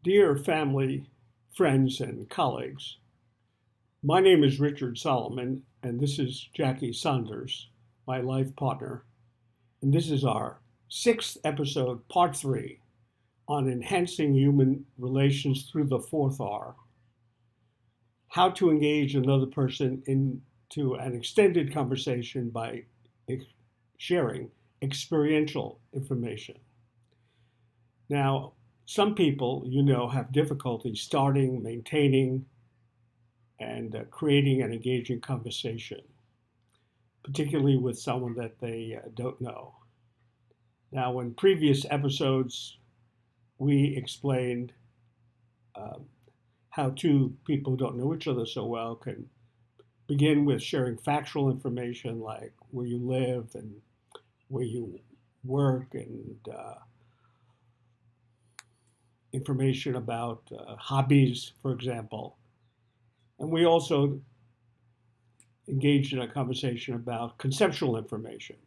Dear family, friends, and colleagues, my name is Richard Solomon, and this is Jackie Saunders, my life partner, and this is our sixth episode, part three, on enhancing human relations through the fourth R, how to engage another person into an extended conversation by sharing experiential information. Now, some people, have difficulty starting, maintaining, and creating an engaging conversation, particularly with someone that they don't know. Now, in previous episodes, we explained um, how two people who don't know each other so well can begin with sharing factual information like where you live and where you work and information about hobbies, for example. And we also engaged in a conversation about conceptual information.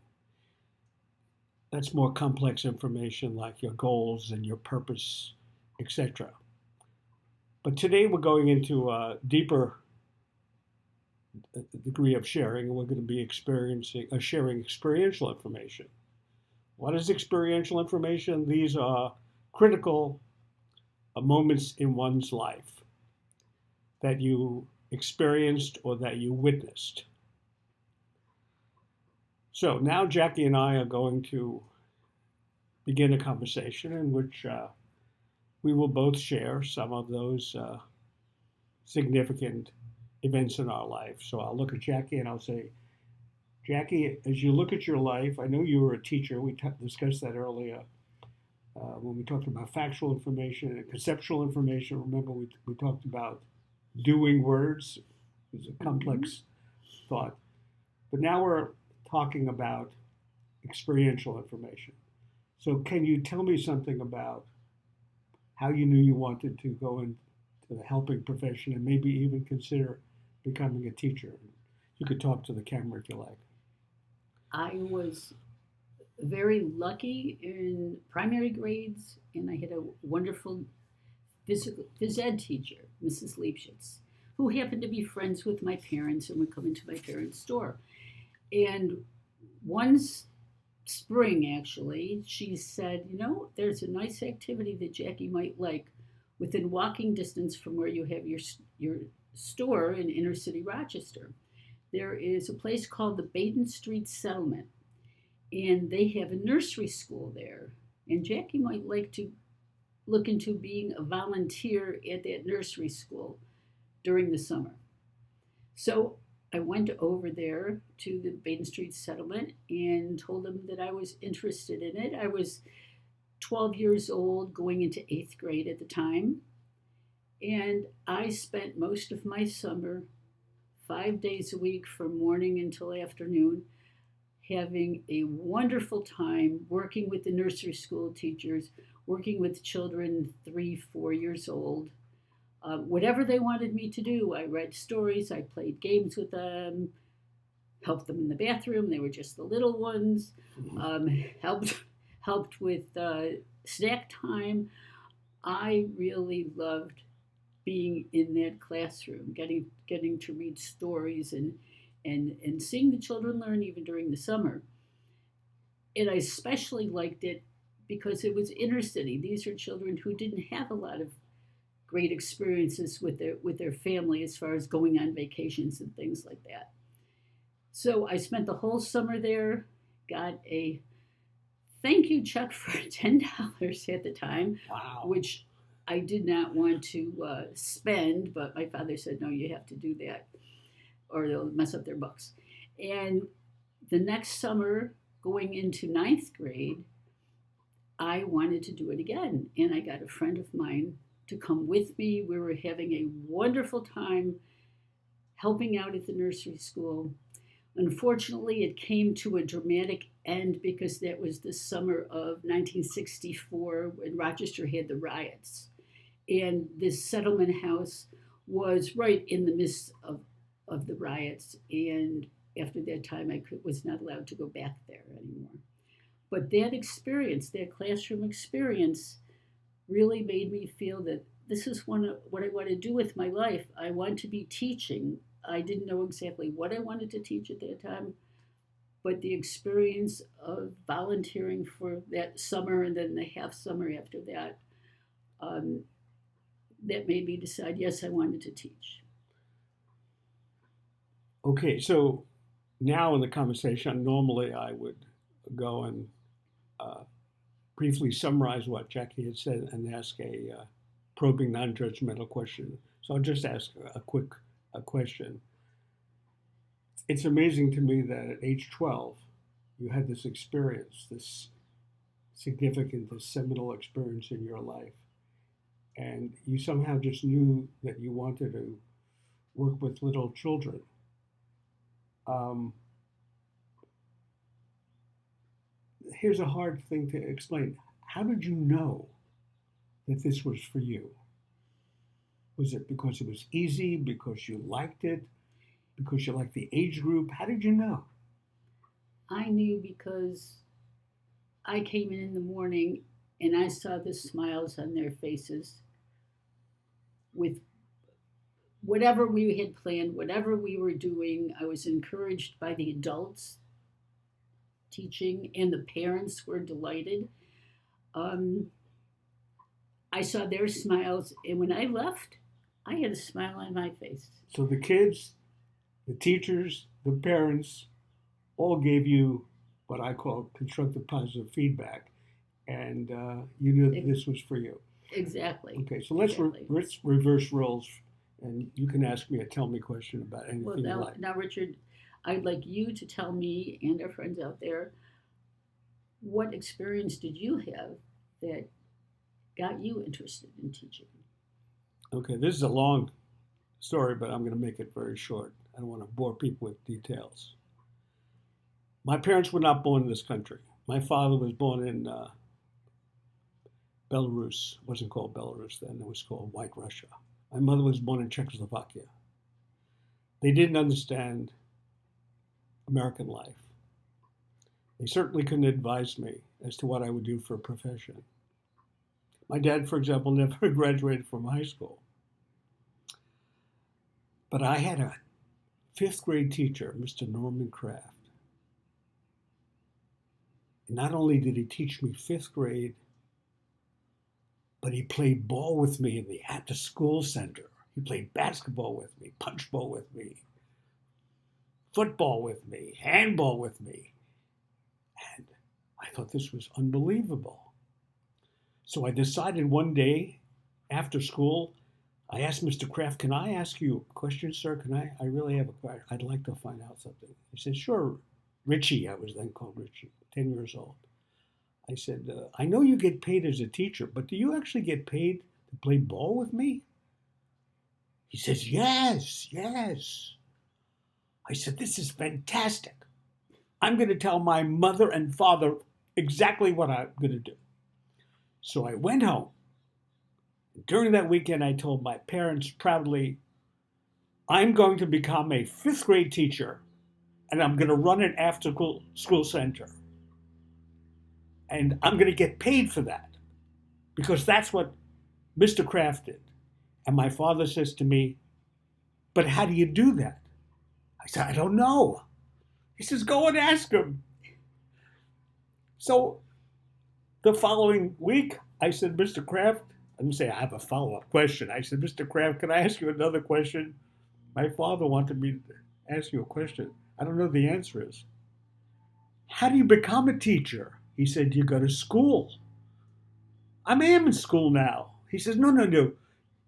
That's more complex information like your goals and your purpose, etc. But today we're going into a deeper degree of sharing, and we're going to be sharing experiential information. What is experiential information? These are critical moments in one's life that you experienced or that you witnessed. So now Jackie and I are going to begin a conversation in which we will both share some of those significant events in our life. So I'll look at Jackie and I'll say, Jackie, as you look at your life, I know you were a teacher. We discussed that earlier when we talked about factual information and conceptual information. Remember, we talked about doing words. It's a complex thought. But now we're talking about experiential information. So can you tell me something about how you knew you wanted to go into the helping profession and maybe even consider becoming a teacher? You could talk to the camera if you like. I was very lucky in primary grades, and I had a wonderful phys ed teacher, Mrs. Leipschitz, who happened to be friends with my parents and would come into my parents' store. And one spring, actually, she said, there's a nice activity that Jackie might like within walking distance from where you have your store in inner city Rochester. There is a place called the Baden Street Settlement, and they have a nursery school there. And Jackie might like to look into being a volunteer at that nursery school during the summer. So I went over there to the Baden Street Settlement and told them that I was interested in it. I was 12 years old, going into eighth grade at the time. And I spent most of my summer, 5 days a week from morning until afternoon, having a wonderful time working with the nursery school teachers, working with children 3, 4 years old. Whatever they wanted me to do, I read stories, I played games with them, helped them in the bathroom. They were just the little ones. Helped with snack time. I really loved being in that classroom, getting to read stories and seeing the children learn even during the summer. And I especially liked it because it was inner city. These are children who didn't have a lot of great experiences with their family as far as going on vacations and things like that. So I spent the whole summer there, got a thank you check for $10 at the time, Wow. which I did not want to spend, but my father said, no, you have to do that or they'll mess up their books. And the next summer, going into ninth grade, I wanted to do it again. And I got a friend of mine to come with me. We were having a wonderful time helping out at the nursery school. Unfortunately, it came to a dramatic end because that was the summer of 1964 when Rochester had the riots. And this settlement house was right in the midst of the riots. And after that time, was not allowed to go back there anymore. But that experience, that classroom experience, really made me feel that this is what I want to do with my life. I want to be teaching. I didn't know exactly what I wanted to teach at that time, but the experience of volunteering for that summer and then the half summer after that, um, that made me decide, yes, I wanted to teach. Okay, so now in the conversation, normally I would go and uh, briefly summarize what Jackie had said and ask a probing, non-judgmental question. So I'll just ask a quick question. It's amazing to me that at age 12, you had this experience, this significant, this seminal experience in your life, and you somehow just knew that you wanted to work with little children. Um, Here's a hard thing to explain. How did you know that this was for you? Was it because it was easy, because you liked it, because you liked the age group? How did you know? I knew because I came in the morning and I saw the smiles on their faces with whatever we had planned, whatever we were doing. I was encouraged by the adults teaching, and the parents were delighted. Um, I saw their smiles, and when I left, I had a smile on my face. So the kids, the teachers, the parents all gave you what I call constructive positive feedback, and you knew that this was for you. Exactly. Okay, so Exactly. let's reverse roles, and you can ask me a tell me question about Well, anything you like. now, Richard, I'd like you to tell me and our friends out there, what experience did you have that got you interested in teaching? Okay, this is a long story, but I'm going to make it very short. I don't want to bore people with details. My parents were not born in this country. My father was born in Belarus. It wasn't called Belarus then, it was called White Russia. My mother was born in Czechoslovakia. They didn't understand American life. They certainly couldn't advise me as to what I would do for a profession. My dad, for example, never graduated from high school. But I had a fifth grade teacher, Mr. Norman Kraft. And not only did he teach me fifth grade, but he played ball with me in the after school center. He played basketball with me, punchball with me, football with me, handball with me. And I thought this was unbelievable. So I decided one day after school, I asked Mr. Kraft, can I ask you a question, sir? I really have a question. I'd like to find out something. He said, sure. Richie, I was then called Richie, 10 years old. I said, I know you get paid as a teacher, but do you actually get paid to play ball with me? He says, yes, yes. I said, this is fantastic. I'm going to tell my mother and father exactly what I'm going to do. So I went home. During that weekend, I told my parents proudly, I'm going to become a fifth grade teacher and I'm going to run an after school center. And I'm going to get paid for that because that's what Mr. Kraft did. And my father says to me, but how do you do that? I said, I don't know. He says, go and ask him. So the following week, I said, Mr. Kraft, I didn't say I have a follow-up question. I said, Mr. Kraft, can I ask you another question? My father wanted me to ask you a question. I don't know the answer is. How do you become a teacher? He said, you go to school. I am in school now. He says, no, no, no.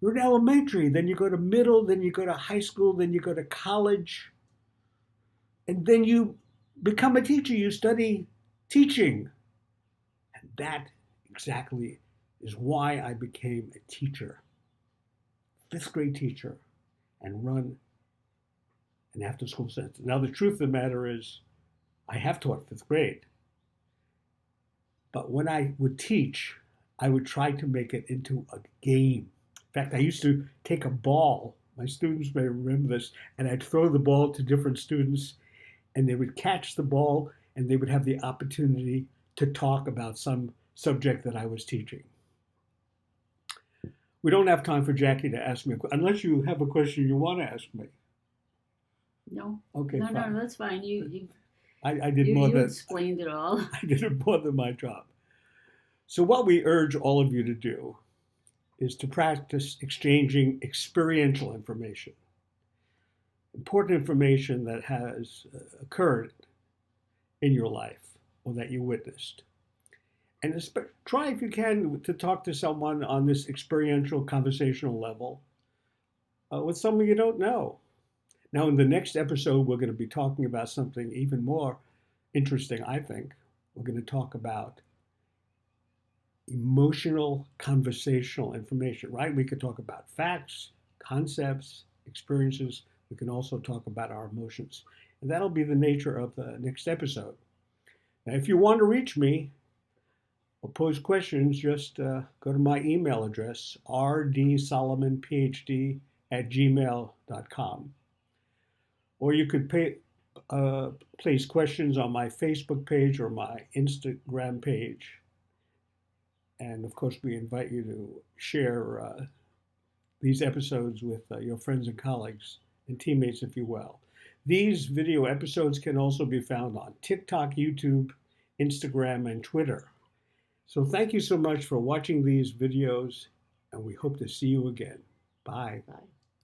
You're in elementary, then you go to middle, then you go to high school, then you go to college, and then you become a teacher. You study teaching. And that exactly is why I became a teacher, fifth grade teacher, and run an after school center. Now, the truth of the matter is, I have taught fifth grade. But when I would teach, I would try to make it into a game. In fact, I used to take a ball. My students may remember this, and I'd throw the ball to different students, and they would catch the ball, and they would have the opportunity to talk about some subject that I was teaching. We don't have time for Jackie to ask me, unless you have a question you want to ask me. No, Okay, no, fine. that's fine. I did more You than explained it all. I did more than my job. So what we urge all of you to do is to practice exchanging experiential information, important information that has occurred in your life or that you witnessed. And try, if you can, to talk to someone on this experiential conversational level with someone you don't know. Now, in the next episode, we're going to be talking about something even more interesting, I think. We're going to talk about emotional conversational information, right? We could talk about facts, concepts, experiences. We can also talk about our emotions. And that'll be the nature of the next episode. Now, if you want to reach me or pose questions, just go to my email address, rdsolomonphd@gmail.com. Or you could place questions on my Facebook page or my Instagram page. And of course, we invite you to share these episodes with your friends and colleagues and teammates, if you will. These video episodes can also be found on TikTok, YouTube, Instagram, and Twitter. So thank you so much for watching these videos, and we hope to see you again. Bye. Bye.